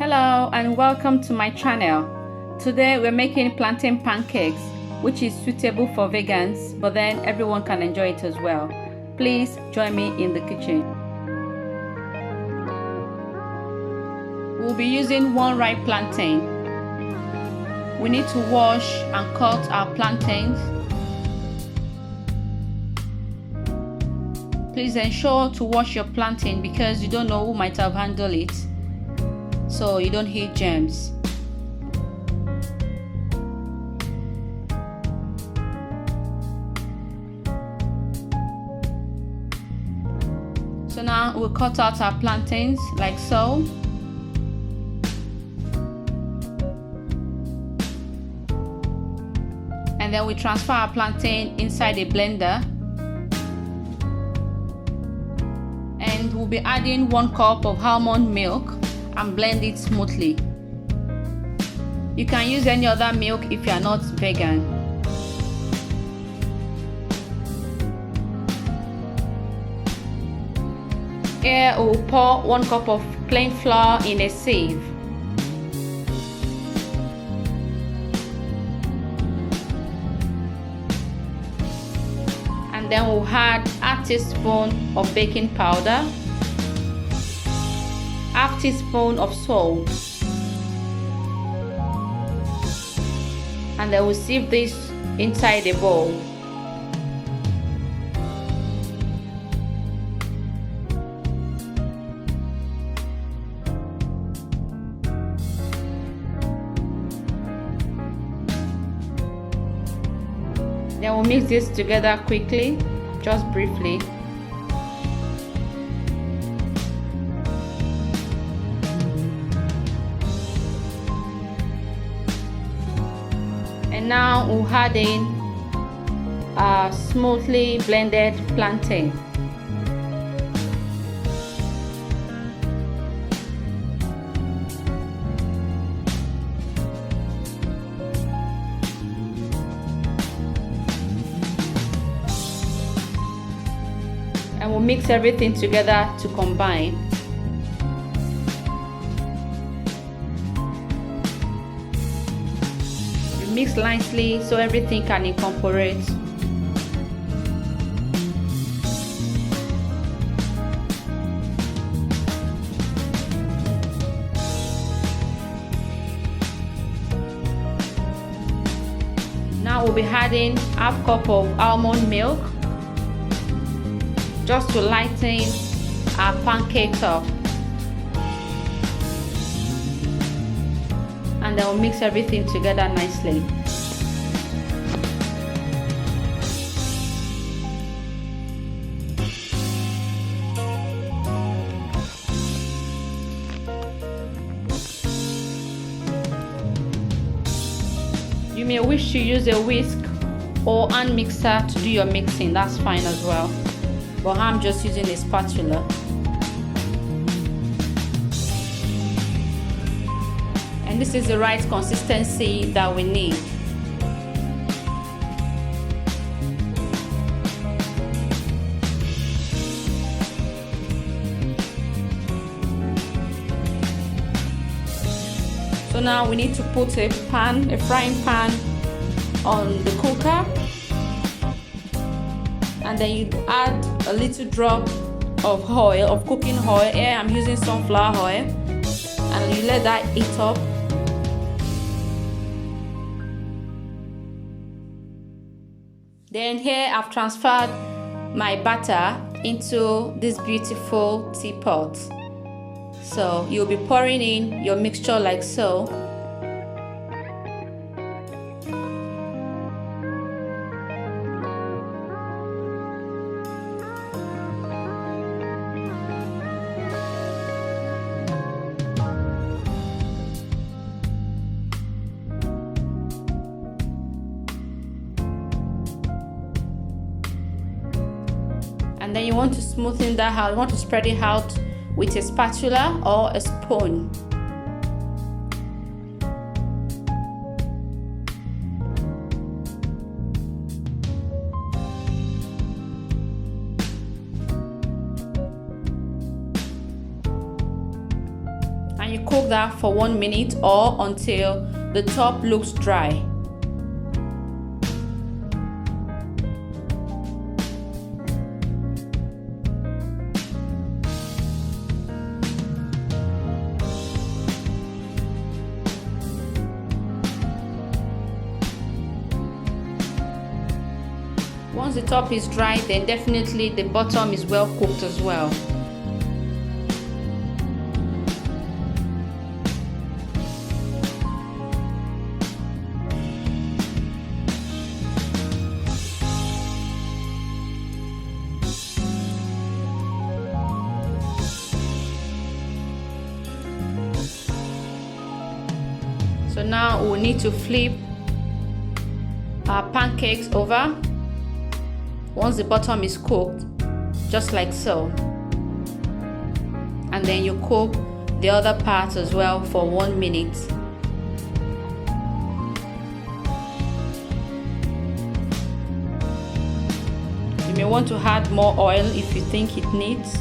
Hello and welcome to my channel. Today we're making plantain pancakes, which is suitable for vegans, but then everyone can enjoy it as well. Please join me in the kitchen. We'll be using one ripe plantain. We need to wash and cut our plantains. Please ensure to wash your plantain because you don't know who might have handled it, so you don't hit germs. So now we'll cut out our plantains like so. And then we transfer our plantain inside a blender. And we'll be adding 1 cup of almond milk and blend it smoothly. You can use any other milk if you are not vegan. Here we'll pour 1 cup of plain flour in a sieve. And then we'll add a teaspoon of baking powder, half teaspoon of salt, and then we'll sieve this inside a bowl. Then we'll mix this together quickly, just briefly. And now we'll add in a smoothly blended plantain. And we'll mix everything together to combine. You mix nicely so everything can incorporate. Now we'll be adding half cup of almond milk, just to lighten our pancakes up. And then we'll mix everything together nicely. You may wish to use a whisk or hand mixer to do your mixing, that's fine as well. But I'm just using a spatula. And this is the right consistency that we need. So now we need to put a frying pan on the cooker. And then you add a little drop of oil, of cooking oil. Here I'm using sunflower oil, and you let that heat up. Then here I've transferred my batter into this beautiful teapot. So you'll be pouring in your mixture like so. And then you want to smoothen that out, you want to spread it out with a spatula or a spoon. and you cook that for 1 minute or until the top looks dry. Once the top is dry, then definitely the bottom is well cooked as well. So now we'll need to flip our pancakes over once the bottom is cooked, just like so. And then you cook the other part as well for 1 minute. You may want to add more oil if you think it needs.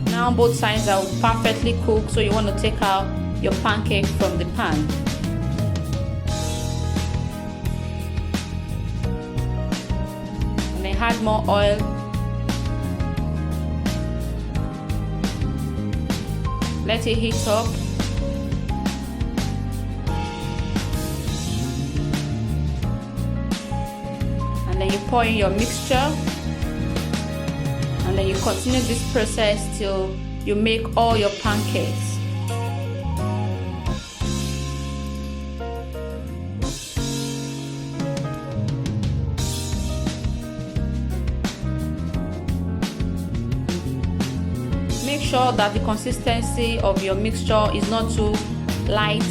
Now both sides are perfectly cooked, so you want to take out your pancake from the pan. And then add more oil. Let it heat up. And then you pour in your mixture. And then you continue this process till you make all your pancakes. Make sure that the consistency of your mixture is not too light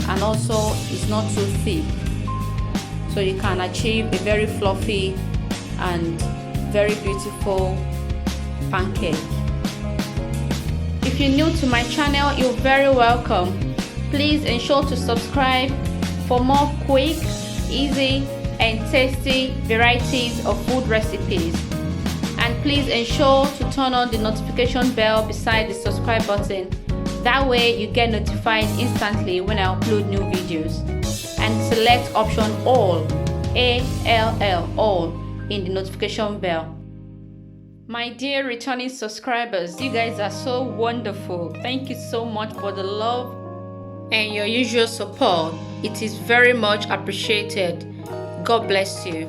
and also is not too thick, so you can achieve a very fluffy and very beautiful pancake. If you're new to my channel, you're very welcome. Please ensure to subscribe for more quick, easy and tasty varieties of food recipes. And please ensure to turn on the notification bell beside the subscribe button. That way you get notified instantly when I upload new videos. And select option all, ALL, all, in the notification bell. My dear returning subscribers, you guys are so wonderful. Thank you so much for the love and your usual support. It is very much appreciated. God bless you.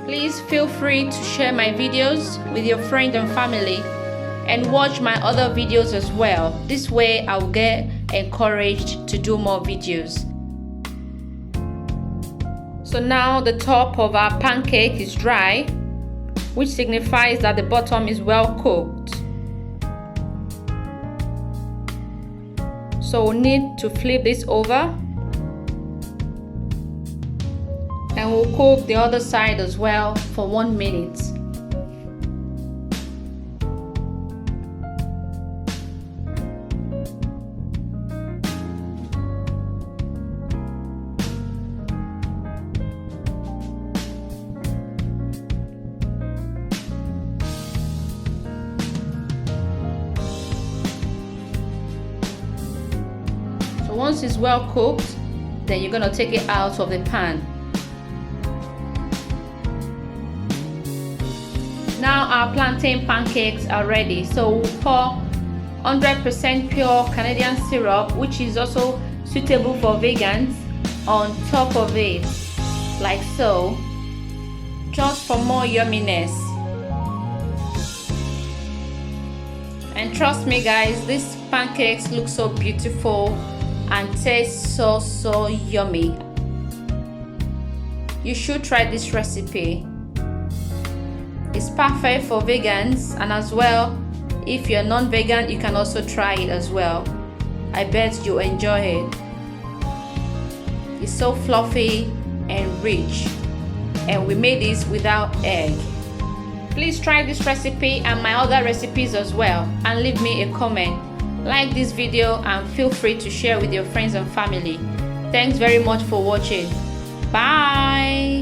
Please feel free to share my videos with your friends and family and watch my other videos as well. This way I will get encouraged to do more videos. So now the top of our pancake is dry, which signifies that the bottom is well cooked. So we'll need to flip this over and we'll cook the other side as well for 1 minute. Once it's well cooked, then you're gonna take it out of the pan. Now our plantain pancakes are ready. So we'll pour 100% pure Canadian syrup, which is also suitable for vegans, on top of it, like so, just for more yumminess. And trust me guys, these pancakes look so beautiful and taste so yummy. you should try this recipe. It's perfect for vegans, and as well, if you're non-vegan, you can also try it as well. I bet you'll enjoy it. It's so fluffy and rich, and we made this without egg. Please try this recipe and my other recipes as well, and leave me a comment. Like this video and feel free to share with your friends and family. Thanks very much for watching. Bye.